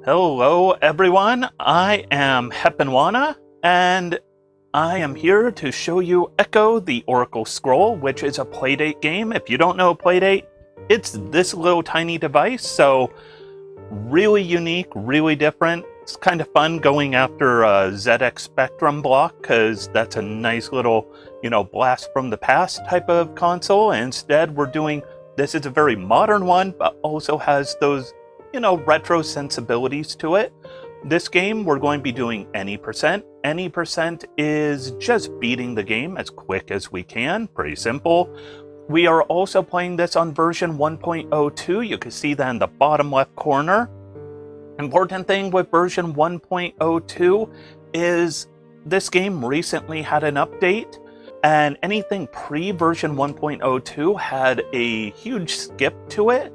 Hello everyone, I am Heponwana, and I am here to show you Echo the Oracle Scroll, which is a Playdate game. If you don't know Playdate, it's this little tiny device, so really unique, really different. It's kind of fun going after a ZX Spectrum block, because that's a nice little, blast from the past type of console. And instead, we're doing, this is a very modern one, but also has those retro sensibilities to it. This game, we're going to be doing any percent. Any percent is just beating the game as quick as we can. Pretty simple. We are also playing this on version 1.02. You can see that in the bottom left corner. Important thing with version 1.02 is this game recently had an update, and anything pre-version 1.02 had a huge skip to it.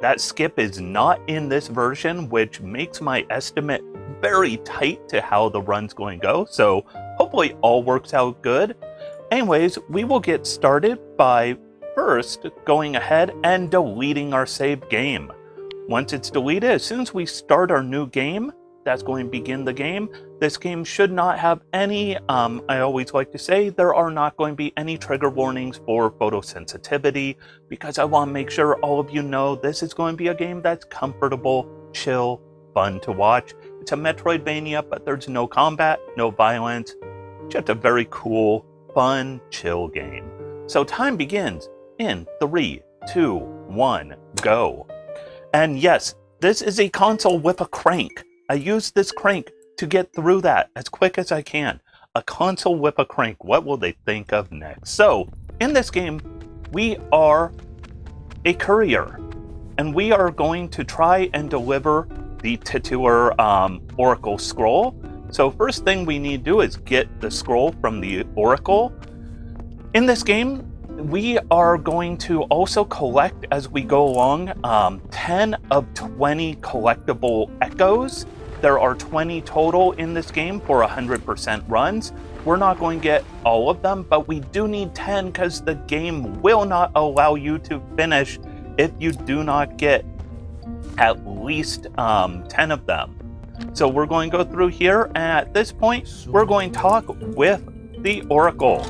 That skip is not in this version, which makes my estimate very tight to how the run's going to go. So hopefully all works out good. Anyways, we will get started by first going ahead and deleting our saved game. Once it's deleted, as soon as we start our new game, that's going to begin the game. This game should not have any, I always like to say, there are not going to be any trigger warnings for photosensitivity, because I want to make sure all of you know this is going to be a game that's comfortable, chill, fun to watch. It's a Metroidvania, but there's no combat, no violence, just a very cool, fun, chill game. So time begins in 3, 2, 1, go. And yes, this is a console with a crank. I use this crank to get through that as quick as I can. A console with a crank. What will they think of next? So, in this game, we are a courier. And we are going to try and deliver the titular Oracle Scroll. So first thing we need to do is get the scroll from the Oracle. In this game, we are going to also collect, as we go along, 10 of 20 collectible echoes. There are 20 total in this game for 100% runs. We're not going to get all of them, but we do need 10 because the game will not allow you to finish if you do not get at least 10 of them. So we're going to go through here, and at this point, we're going to talk with the Oracle,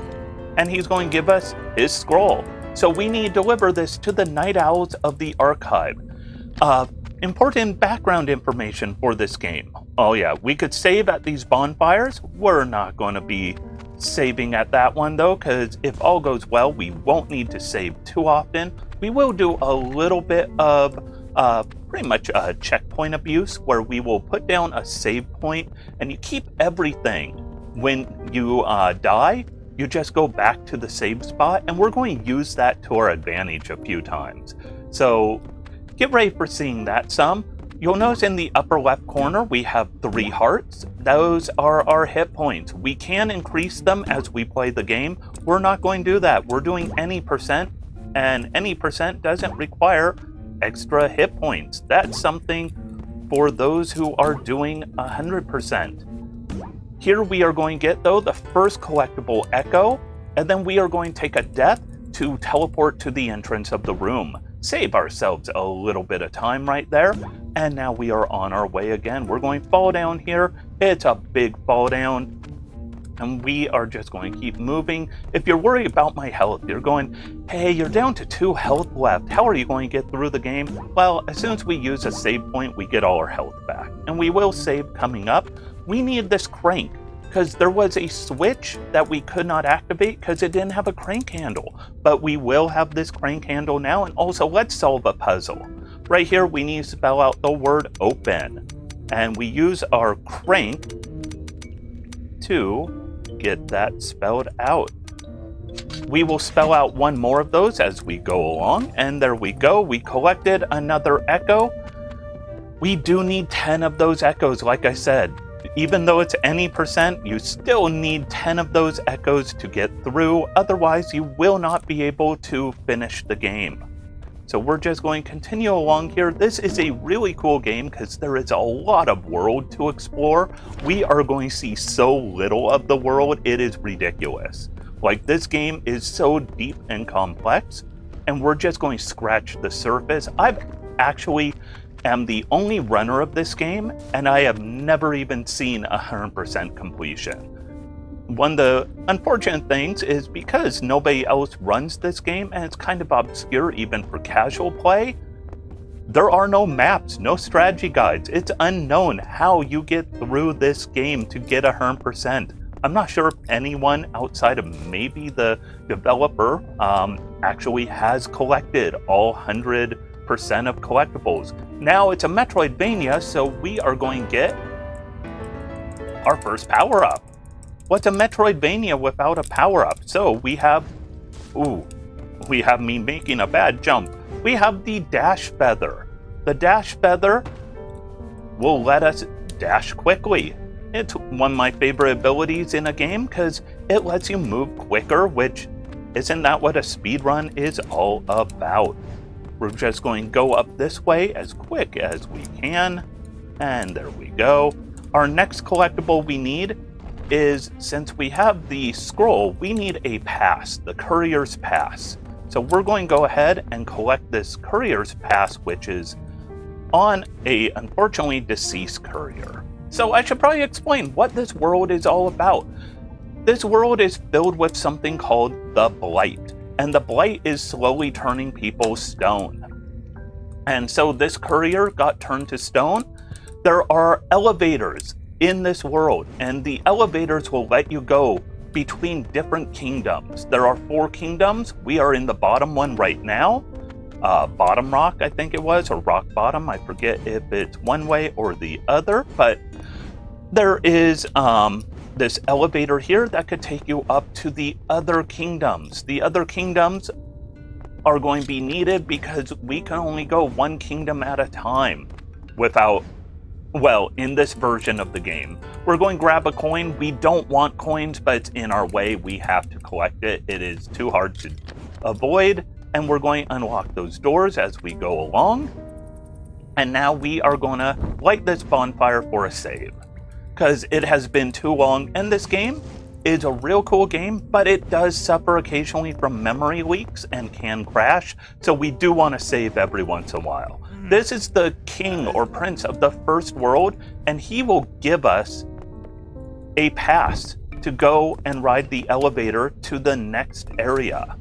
and he's going to give us his scroll. So we need to deliver this to the Night Owls of the Archive. Important background information for this game. Oh yeah, we could save at these bonfires. We're not going to be saving at that one though, because if all goes well, we won't need to save too often. We will do a little bit of pretty much checkpoint abuse, where we will put down a save point, and you keep everything. When you die, you just go back to the save spot, and we're going to use that to our advantage a few times. So get ready for seeing that some. You'll notice in the upper left corner, we have 3 hearts. Those are our hit points. We can increase them as we play the game. We're not going to do that. We're doing any percent, and any percent doesn't require extra hit points. That's something for those who are doing 100%. Here we are going to get, though, the first collectible echo, and then we are going to take a death to teleport to the entrance of the room. Save ourselves a little bit of time right there, and now we are on our way again. We're going to fall down here. It's a big fall down, and we are just going to keep moving. If you're worried about my health, you're going, hey, you're down to 2 health left. How are you going to get through the game? Well, as soon as we use a save point, we get all our health back, and we will save coming up. We need this crank, because there was a switch that we could not activate because it didn't have a crank handle. But we will have this crank handle now. And also, let's solve a puzzle. Right here, we need to spell out the word open. And we use our crank to get that spelled out. We will spell out one more of those as we go along. And there we go. We collected another echo. We do need 10 of those echoes, like I said. Even though it's any percent, you still need 10 of those echoes to get through. Otherwise, you will not be able to finish the game. So we're just going to continue along here. This is a really cool game because there is a lot of world to explore. We are going to see so little of the world, it is ridiculous. Like, this game is so deep and complex, and we're just going to scratch the surface. I've actually am the only runner of this game, and I have never even seen 100% completion. One of the unfortunate things is because nobody else runs this game, and it's kind of obscure even for casual play, there are no maps, no strategy guides. It's unknown how you get through this game to get 100%. I'm not sure if anyone outside of maybe the developer actually has collected all 100% of collectibles. Now it's a Metroidvania, so we are going to get our first power-up. What's a Metroidvania without a power-up? So we have me making a bad jump. We have the dash feather. The dash feather will let us dash quickly. It's one of my favorite abilities in a game because it lets you move quicker, which isn't that what a speedrun is all about? We're just going to go up this way as quick as we can. And there we go. Our next collectible we need is, since we have the scroll, we need a pass, the courier's pass. So we're going to go ahead and collect this courier's pass, which is on a unfortunately deceased courier. So I should probably explain what this world is all about. This world is filled with something called the Blight, and the Blight is slowly turning people stone. And so this courier got turned to stone. There are elevators in this world, and the elevators will let you go between different kingdoms. There are 4 kingdoms. We are in the bottom one right now. Bottom Rock, I think it was, or Rock Bottom. I forget if it's one way or the other, but there is this elevator here that could take you up to the other kingdoms. The other kingdoms are going to be needed because we can only go one kingdom at a time without, well, in this version of the game. We're going to grab a coin. We don't want coins, but it's in our way. We have to collect it. It is too hard to avoid, and we're going to unlock those doors as we go along. And now we are going to light this bonfire for a save, because it has been too long, and this game is a real cool game, but it does suffer occasionally from memory leaks and can crash, so we do want to save every once in a while. This is the king or prince of the first world, and he will give us a pass to go and ride the elevator to the next area.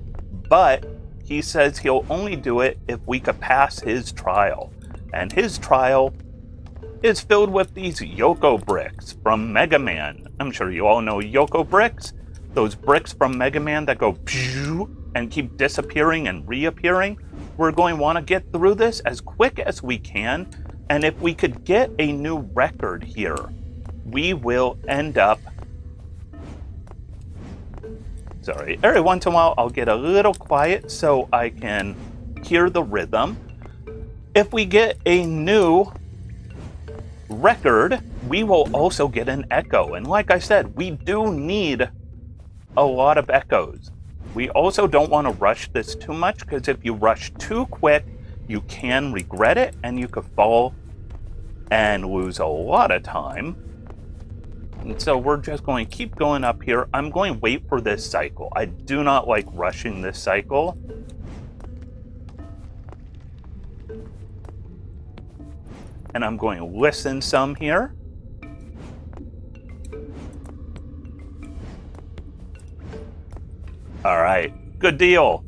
But he says he'll only do it if we could pass his trial. And his trial is filled with these Yoko bricks from Mega Man. I'm sure you all know Yoko bricks. Those bricks from Mega Man that go and keep disappearing and reappearing. We're going to want to get through this as quick as we can. And if we could get a new record here, we will end up... Sorry, every once in a while I'll get a little quiet so I can hear the rhythm. If we get a new record, we will also get an echo. And like I said, we do need a lot of echoes. We also don't want to rush this too much, because if you rush too quick, you can regret it and you could fall and lose a lot of time. And so we're just going to keep going up here. I'm going to wait for this cycle. I do not like rushing this cycle. And I'm going to listen some here. All right, good deal.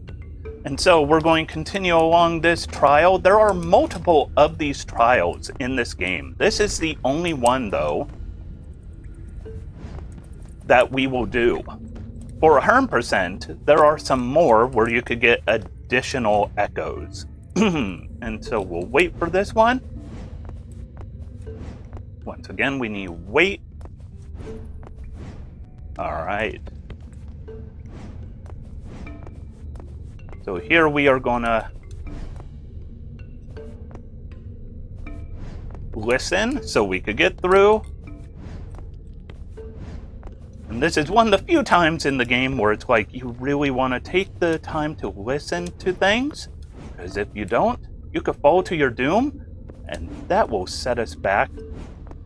And so we're going to continue along this trial. There are multiple of these trials in this game. This is the only one, though, that we will do. For 100%, there are some more where you could get additional echoes. And so we'll wait for this one. Once again, we need wait. All right. So here we are gonna listen so we could get through. And this is one of the few times in the game where it's like you really want to take the time to listen to things, because if you don't, you could fall to your doom, and that will set us back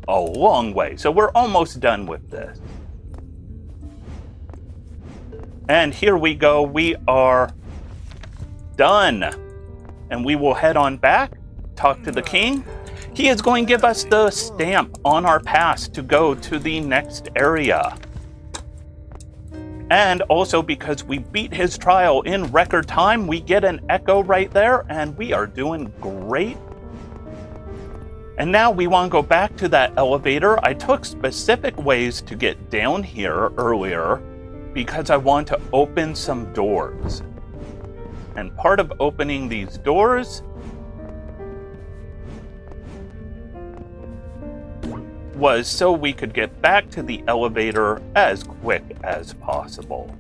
a long way. So we're almost done with this. And here we go. We are done. And we will head on back talk to the king. He is going to give us the stamp on our pass to go to the next area. And also, because we beat his trial in record time, we get an echo right there, and we are doing great. And now we want to go back to that elevator. I took specific ways to get down here earlier because I want to open some doors. And part of opening these doors was so we could get back to the elevator as quick as possible.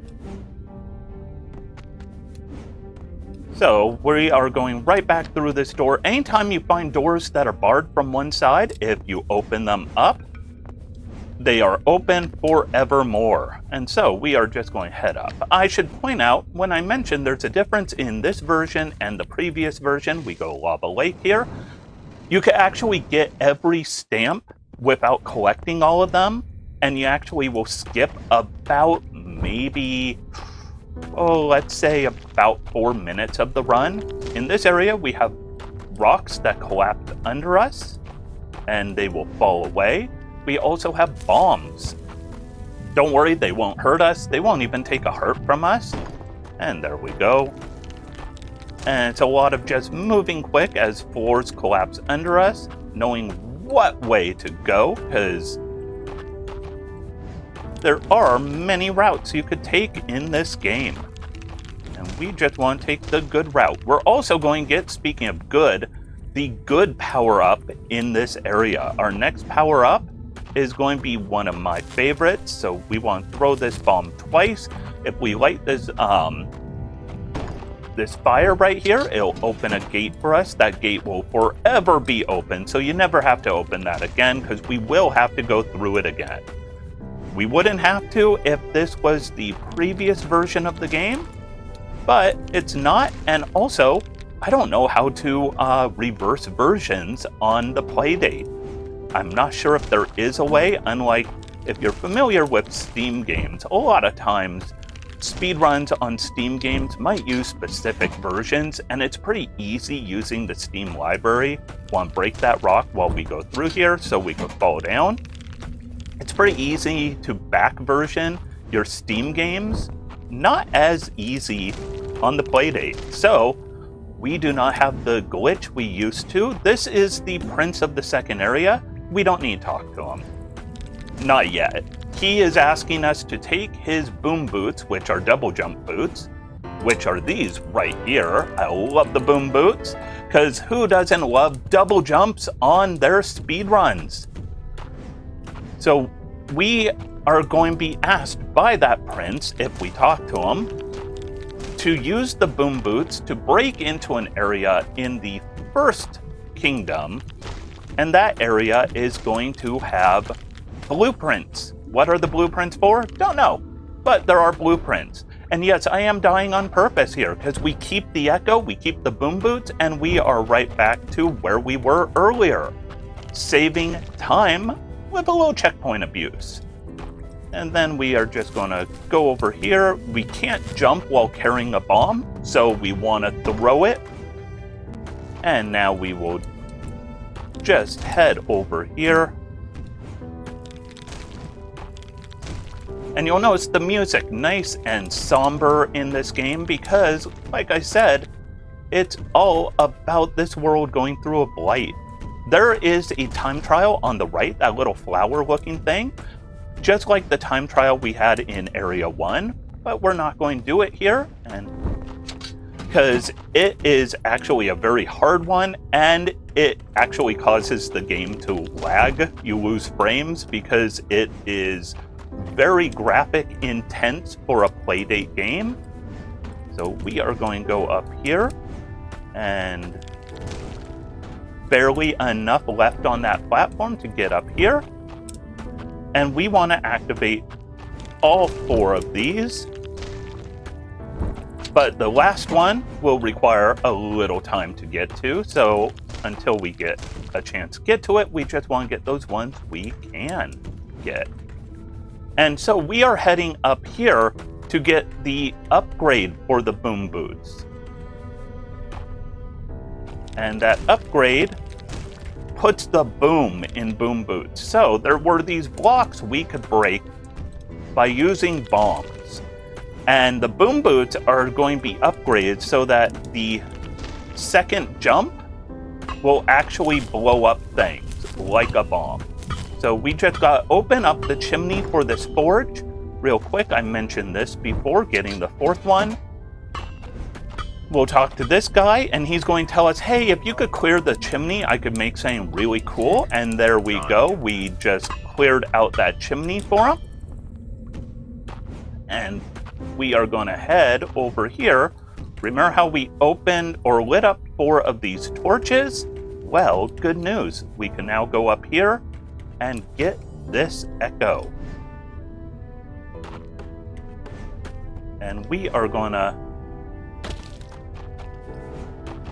So we are going right back through this door. Anytime you find doors that are barred from one side, if you open them up, they are open forevermore. And so we are just going to head up. I should point out, when I mentioned there's a difference in this version and the previous version, we go Lava Lake here, you can actually get every stamp without collecting all of them, and you actually will skip about maybe, let's say about 4 minutes of the run. In this area, we have rocks that collapse under us, and they will fall away. We also have bombs. Don't worry, they won't hurt us. They won't even take a hurt from us. And there we go. And it's a lot of just moving quick as floors collapse under us, knowing what way to go, because there are many routes you could take in this game. And we just want to take the good route. We're also going to get, speaking of good, the good power-up in this area. Our next power-up is going to be one of my favorites, so we want to throw this bomb twice. If we light this fire right here, it'll open a gate for us. That gate will forever be open, so you never have to open that again, because we will have to go through it again. We wouldn't have to if this was the previous version of the game, but it's not. And also, I don't know how to reverse versions on the playdate. I'm not sure if there is a way, unlike if you're familiar with Steam games. A lot of times, speedruns on Steam games might use specific versions, and it's pretty easy using the Steam library. Want to break that rock while we go through here so we can fall down. It's pretty easy to back version your Steam games. Not as easy on the playdate. So we do not have the glitch we used to. This is the Prince of the Second Area. We don't need to talk to him. Not yet. He is asking us to take his boom boots, which are double jump boots, which are these right here. I love the boom boots, because who doesn't love double jumps on their speed runs? So we are going to be asked by that prince, if we talk to him, to use the boom boots to break into an area in the first kingdom, and that area is going to have blueprints. What are the blueprints for? Don't know, but there are blueprints. And yes, I am dying on purpose here, because we keep the echo, we keep the boom boots, and we are right back to where we were earlier, saving time with a little checkpoint abuse. And then we are just going to go over here. We can't jump while carrying a bomb, so we want to throw it. And now we will just head over here. And you'll notice the music nice and somber in this game because, like I said, it's all about this world going through a blight. There is a time trial on the right, that little flower-looking thing, just like the time trial we had in Area 1, but we're not going to do it here, and because it is actually a very hard one, and it actually causes the game to lag. You lose frames because it is very graphic intense for a playdate game. So we are going to go up here, and barely enough left on that platform to get up here. And we want to activate all 4 of these. But the last one will require a little time to get to. So until we get a chance to get to it, we just want to get those ones we can get. And so we are heading up here to get the upgrade for the boom boots. And that upgrade puts the boom in boom boots. So there were these blocks we could break by using bombs. And the boom boots are going to be upgraded so that the second jump will actually blow up things like a bomb. So we just got to open up the chimney for this forge. Real quick, I mentioned this before, getting the fourth one. We'll talk to this guy, and he's going to tell us, hey, if you could clear the chimney, I could make something really cool. And there we go. We just cleared out that chimney for him. And we are going to head over here. Remember how we opened or lit up 4 of these torches? Well, good news. We can now go up here and get this echo. And we are going to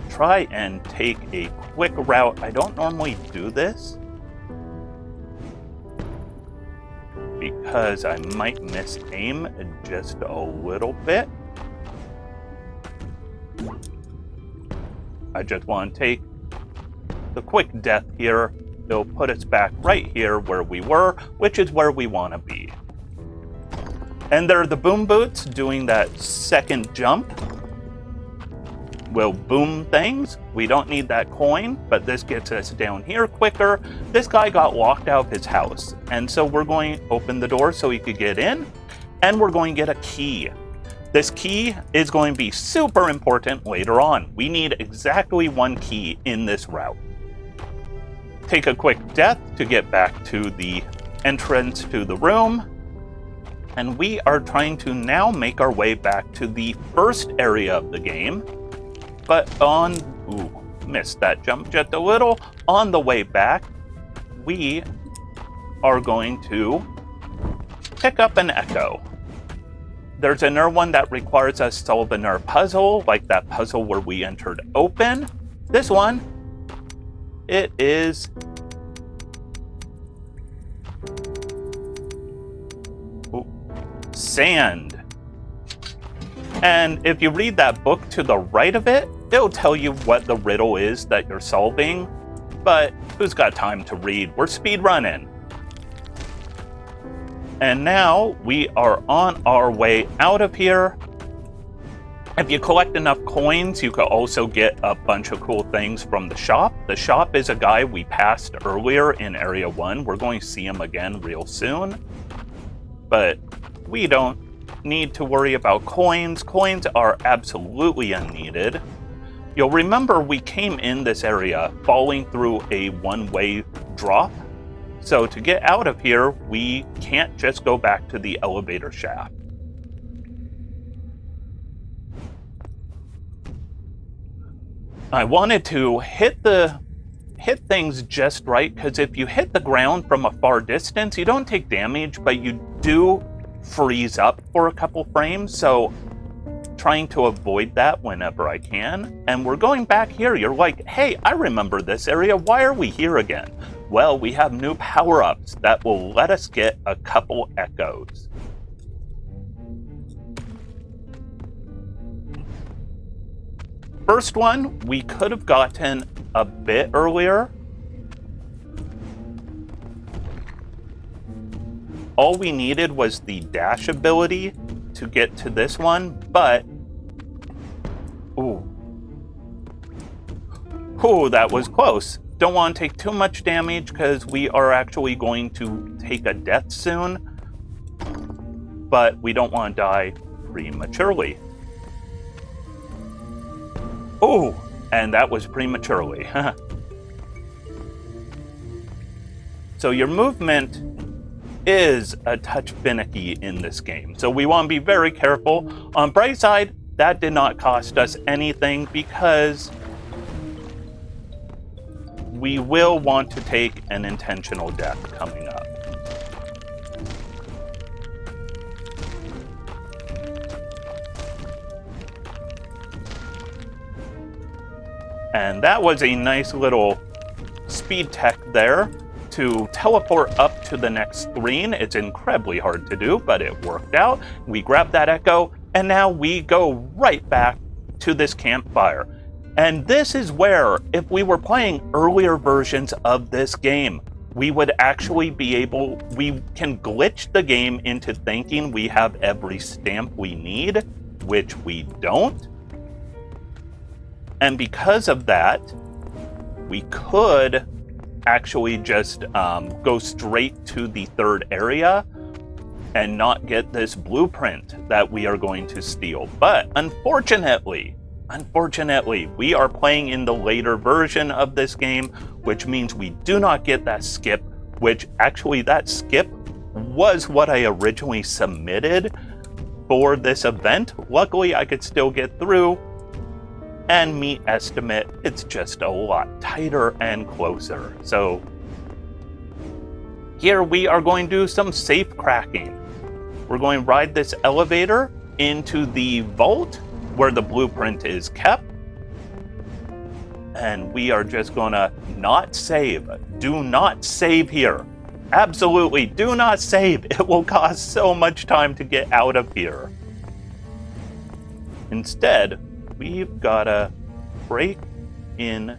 try and take a quick route. I don't normally do this because I might miss aim just a little bit. I just want to take the quick death here. It'll put us back right here where we were, which is where we want to be. And there are the boom boots doing that second jump. Will boom things. We don't need that coin, but this gets us down here quicker. This guy got locked out of his house, and so we're going to open the door so he could get in, and we're going to get a key. This key is going to be super important later on. We need exactly 1 key in this route. Take a quick death to get back to the entrance to the room. And we are trying to now make our way back to the first area of the game. But missed that jump just a little. On the way back, we are going to pick up an echo. There's another one that requires us to solve another puzzle, like that puzzle where we entered open. This one, it is sand. And if you read that book to the right of it, it'll tell you what the riddle is that you're solving. But who's got time to read? We're speed running. And now we are on our way out of here. If you collect enough coins, you could also get a bunch of cool things from the shop. The shop is a guy we passed earlier in Area 1. We're going to see him again real soon. But we don't need to worry about coins. Coins are absolutely unneeded. You'll remember we came in this area falling through a one-way drop. So to get out of here, we can't just go back to the elevator shaft. I wanted to hit things just right, because if you hit the ground from a far distance, you don't take damage, but you do freeze up for a couple frames. So trying to avoid that whenever I can. And we're going back here. You're like, hey, I remember this area. Why are we here again? Well, we have new power-ups that will let us get a couple echoes. First one, we could have gotten a bit earlier. All we needed was the dash ability to get to this one, but ooh, that was close. Don't want to take too much damage because we are actually going to take a death soon, but we don't want to die prematurely. Oh, and that was prematurely. So your movement is a touch finicky in this game, so we want to be very careful. On bright side, that did not cost us anything because we will want to take an intentional death coming up. And that was a nice little speed tech there to teleport up to the next screen. It's incredibly hard to do, but it worked out. We grabbed that echo, and now we go right back to this campfire. And this is where, if we were playing earlier versions of this game, we would actually be able, we can glitch the game into thinking we have every stamp we need, which we don't. And because of that, we could actually just go straight to the third area and not get this blueprint that we are going to steal. But unfortunately, we are playing in the later version of this game, which means we do not get that skip, which actually that skip was what I originally submitted for this event. Luckily, I could still get through and meet estimate. It's just a lot tighter and closer. So here we are going to do some safe cracking. We're going to ride this elevator into the vault where the blueprint is kept. And we are just gonna not save. Do not save here. Absolutely, do not save. It will cost so much time to get out of here. Instead, we've gotta break in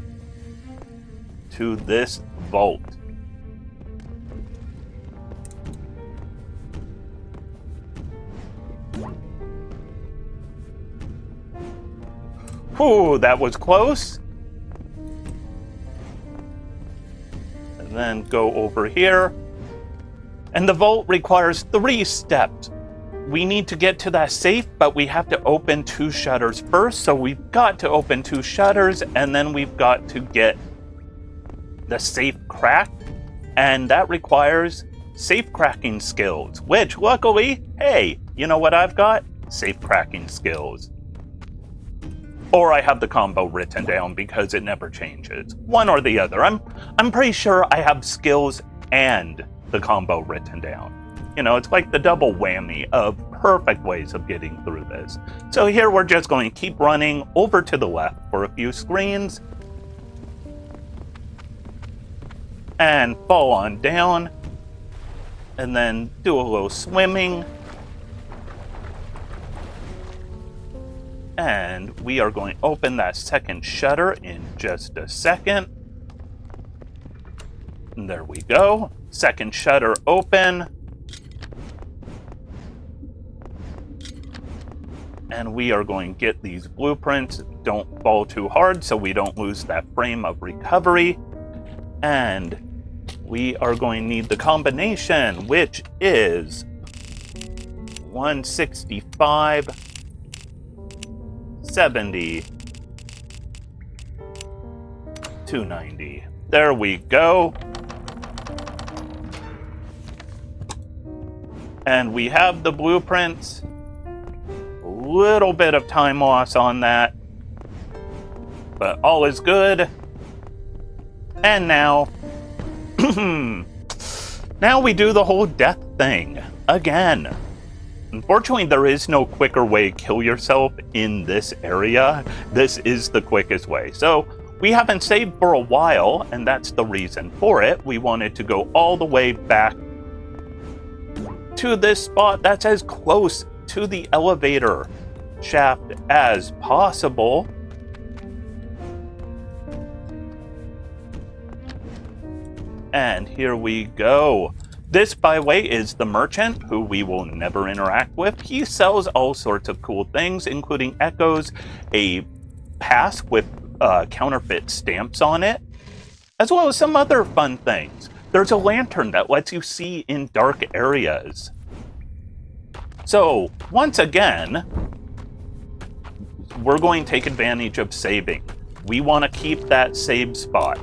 to this vault. Whew, that was close. And then go over here. And the vault requires 3 steps. We need to get to that safe, but we have to open 2 shutters first. So we've got to open 2 shutters, and then we've got to get the safe cracked. And that requires safe cracking skills, which luckily, hey, you know what I've got? Safe cracking skills. Or I have the combo written down because it never changes. One or the other. I'm pretty sure I have skills and the combo written down. You know, it's like the double whammy of perfect ways of getting through this. So here we're just going to keep running over to the left for a few screens. And fall on down. And then do a little swimming. And we are going to open that second shutter in just a second. And there we go. Second shutter open. And we are going to get these blueprints. Don't fall too hard so we don't lose that frame of recovery. And we are going to need the combination, which is 165, 70, 290. There we go. And we have the blueprints. A little bit of time loss on that, but all is good. And now, now we do the whole death thing again. Unfortunately, there is no quicker way to kill yourself in this area. This is the quickest way. So we haven't saved for a while, and that's the reason for it. We wanted to go all the way back to this spot that's as close to the elevator shaft as possible. And here we go. This, by the way, is the merchant, who we will never interact with. He sells all sorts of cool things, including echoes, a pass with counterfeit stamps on it, as well as some other fun things. There's a lantern that lets you see in dark areas. So, once again, we're going to take advantage of saving. We want to keep that save spot.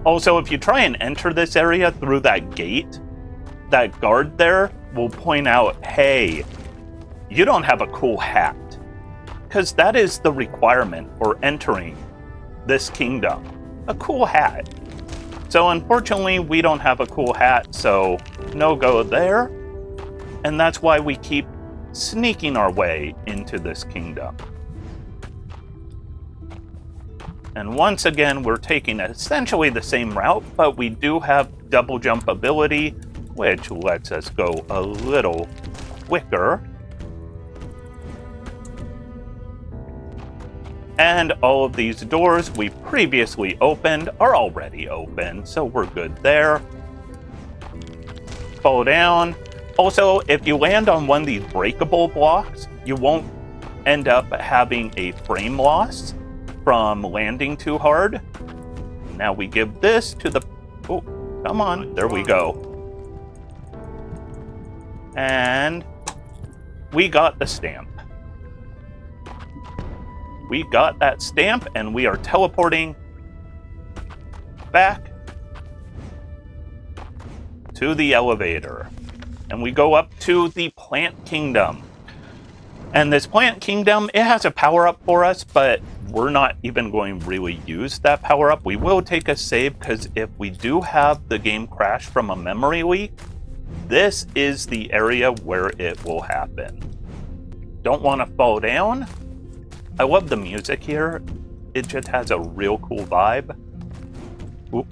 Also, if you try and enter this area through that gate, that guard there will point out, hey, you don't have a cool hat. Because that is the requirement for entering this kingdom. A cool hat. So unfortunately, we don't have a cool hat, so no go there. And that's why we keep sneaking our way into this kingdom. And once again, we're taking essentially the same route, but we do have double jump ability, which lets us go a little quicker. And all of these doors we previously opened are already open, so we're good there. Fall down. Also, if you land on one of these breakable blocks, you won't end up having a frame loss from landing too hard. Now we give this to the... Oh, come on. There we go. And we got the stamp. We got that stamp, and we are teleporting back to the elevator. And we go up to the Plant Kingdom. And this Plant Kingdom, it has a power-up for us, but we're not even going to really use that power-up. We will take a save, because if we do have the game crash from a memory leak, this is the area where it will happen. Don't want to fall down. I love the music here. It just has a real cool vibe. Oop.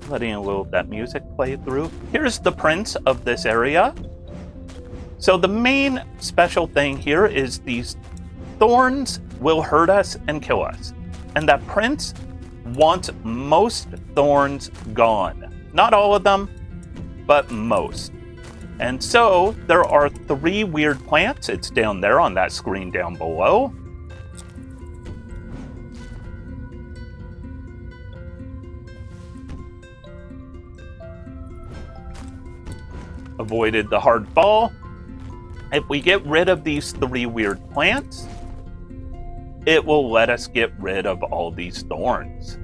Letting a little of that music play through. Here's the prince of this area. So the main special thing here is these thorns will hurt us and kill us. And that prince wants most thorns gone. Not all of them, but most. And so there are 3 weird plants. It's down there on that screen down below. Avoided the hard fall. If we get rid of these 3 weird plants, it will let us get rid of all these thorns.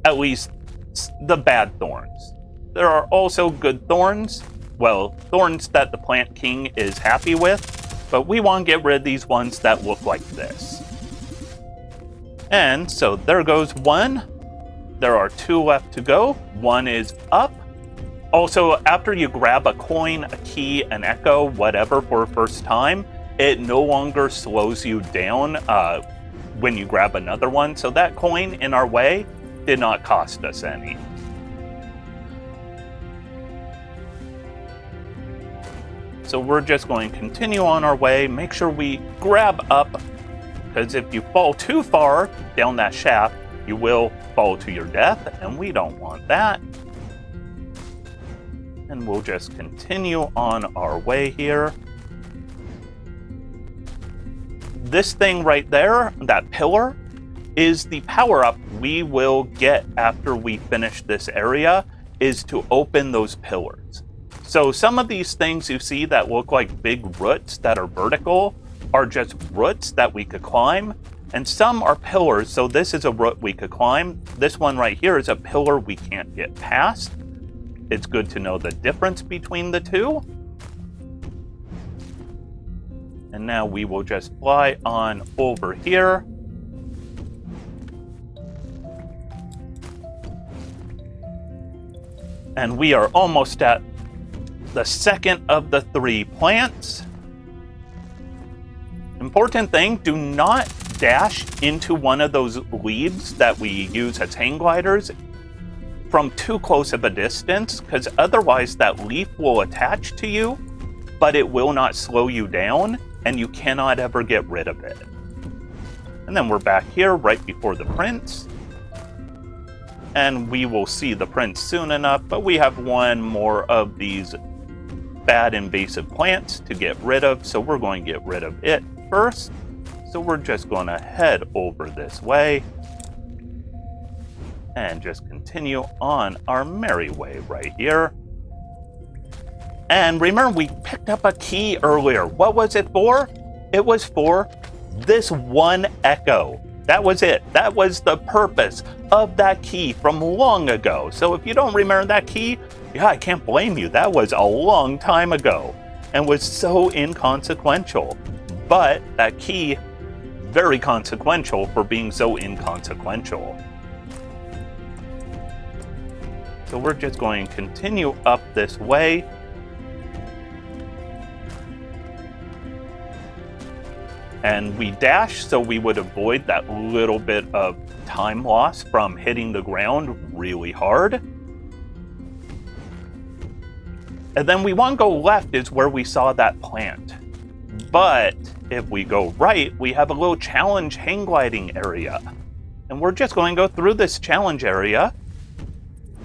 At least the bad thorns. There are also good thorns. Well, thorns that the Plant King is happy with, but we want to get rid of these ones that look like this. And so there goes 1. There are 2 left to go. 1 is up. Also, after you grab a coin, a key, an echo, whatever for a first time, it no longer slows you down when you grab another one. So that coin in our way did not cost us any. So we're just going to continue on our way. Make sure we grab up, because if you fall too far down that shaft, you will fall to your death, and we don't want that. And we'll just continue on our way here. This thing right there, that pillar, is the power-up we will get after we finish this area, is to open those pillars. So some of these things you see that look like big roots that are vertical are just roots that we could climb, and some are pillars. So this is a root we could climb. This one right here is a pillar we can't get past. It's good to know the difference between the two. And now we will just fly on over here. And we are almost at the second of the 3 plants. Important thing, do not dash into one of those leaves that we use as hang gliders from too close of a distance, because otherwise that leaf will attach to you, but it will not slow you down, and you cannot ever get rid of it. And then we're back here right before the prince. And we will see the prince soon enough, but we have 1 more of these bad invasive plants to get rid of, so we're going to get rid of it first. So we're just going to head over this way and just continue on our merry way right here. And remember, we picked up a key earlier. What was it for? It was for this 1 echo. That was it. That was the purpose of that key from long ago. So if you don't remember that key, yeah, I can't blame you. That was a long time ago and was so inconsequential. But that key, very consequential for being so inconsequential. So we're just going to continue up this way. And we dash so we would avoid that little bit of time loss from hitting the ground really hard. And then we want to go left is where we saw that plant. But if we go right, we have a little challenge hang gliding area. And we're just going to go through this challenge area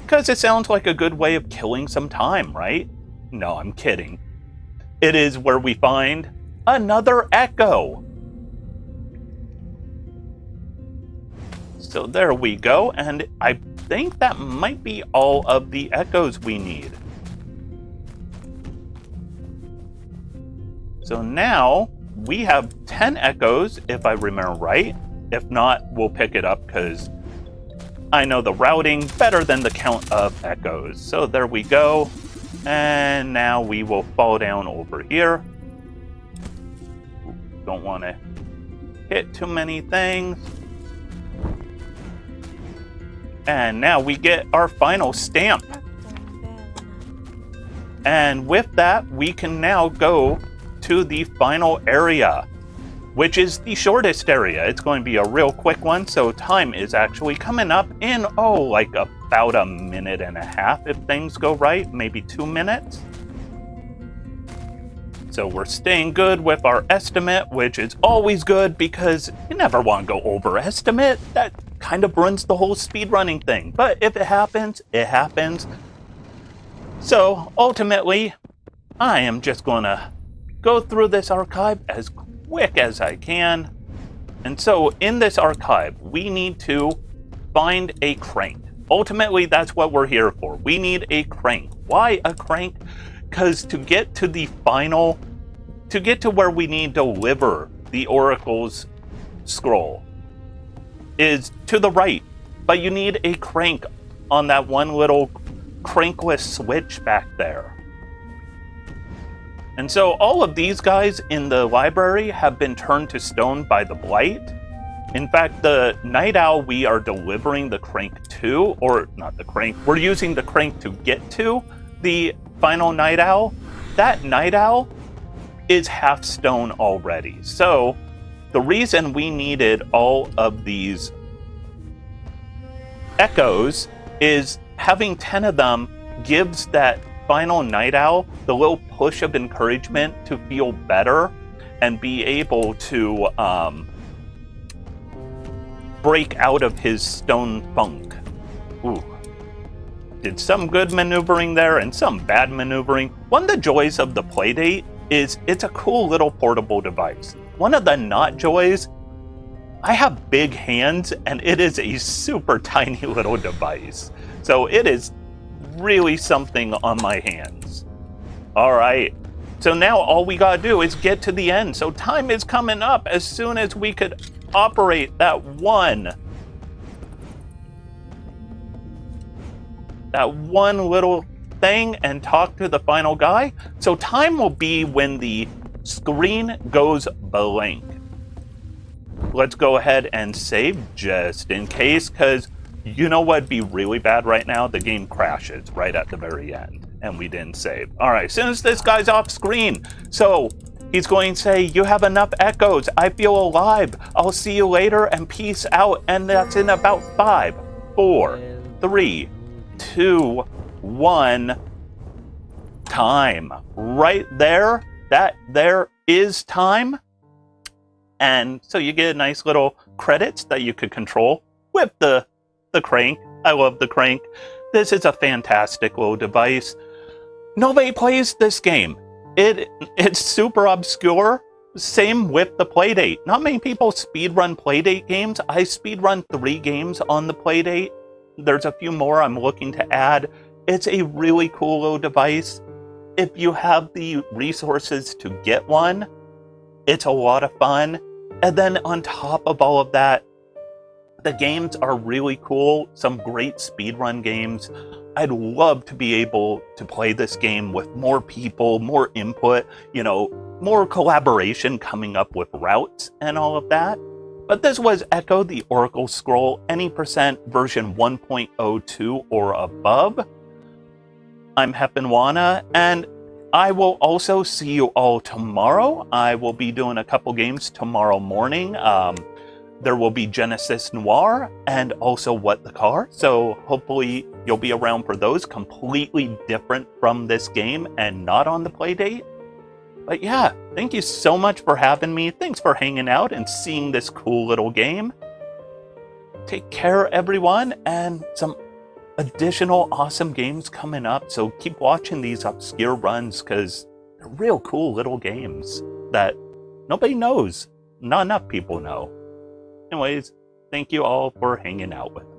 because it sounds like a good way of killing some time, right? No, I'm kidding. It is where we find another echo. So there we go, and I think that might be all of the echoes we need. So now we have 10 echoes, if I remember right. If not, we'll pick it up because I know the routing better than the count of echoes. So there we go. And now we will fall down over here. Don't want to hit too many things. And now we get our final stamp. And with that, we can now go to the final area, which is the shortest area. It's going to be a real quick one, so time is actually coming up in, like about a minute and a half if things go right, maybe 2 minutes. So we're staying good with our estimate, which is always good because you never want to go overestimate. That kind of ruins the whole speedrunning thing. But if it happens, it happens. So ultimately, I am just going to go through this archive as quick as I can. And so in this archive, we need to find a crank. Ultimately, that's what we're here for. We need a crank. Why a crank? Because to get to the final, to get to where we need to deliver the Oracle's scroll is to the right. But you need a crank on that one little crankless switch back there. And so all of these guys in the library have been turned to stone by the blight. In fact, the night owl we are delivering the crank to, or not the crank, we're using the crank to get to the final night owl. That night owl is half stone already. So the reason we needed all of these echoes is having 10 of them gives that final night owl the little push of encouragement to feel better and be able to break out of his stone funk. Ooh. Did some good maneuvering there and some bad maneuvering. One of the joys of the Playdate is it's a cool little portable device. One of the not joys, I have big hands and it is a super tiny little device. So it is really something on my hands. All right, so now all we gotta do is get to the end. So time is coming up as soon as we could operate that one little thing and talk to the final guy. So time will be when the screen goes blank. Let's go ahead and save just in case, because you know what'd be really bad right now? The game crashes right at the very end, and we didn't save. All right, as soon as this guy's off screen, so he's going to say, you have enough echoes. I feel alive. I'll see you later and peace out. And that's in about 5, 4, 3, 2, 1. Time. Right there. That there is time. And so you get a nice little credits that you could control with the crank. I love the crank. This is a fantastic little device. Nobody plays this game. It's super obscure. Same with the Playdate. Not many people speedrun Playdate games. I speedrun 3 games on the Playdate. There's a few more I'm looking to add. It's a really cool little device. If you have the resources to get one, it's a lot of fun. And then on top of all of that, the games are really cool. Some great speedrun games. I'd love to be able to play this game with more people, more input, more collaboration coming up with routes and all of that. But this was Echo the Oracle Scroll, any percent version 1.02 or above. I'm Heponwana, and I will also see you all tomorrow. I will be doing a couple games tomorrow morning. there will be Genesis Noir and also What the Car. So hopefully you'll be around for those, completely different from this game and not on the Playdate. But yeah, thank you so much for having me. Thanks for hanging out and seeing this cool little game. Take care, everyone, and some additional awesome games coming up. So keep watching these obscure runs because they're real cool little games that nobody knows. Not enough people know. Anyways, thank you all for hanging out with me.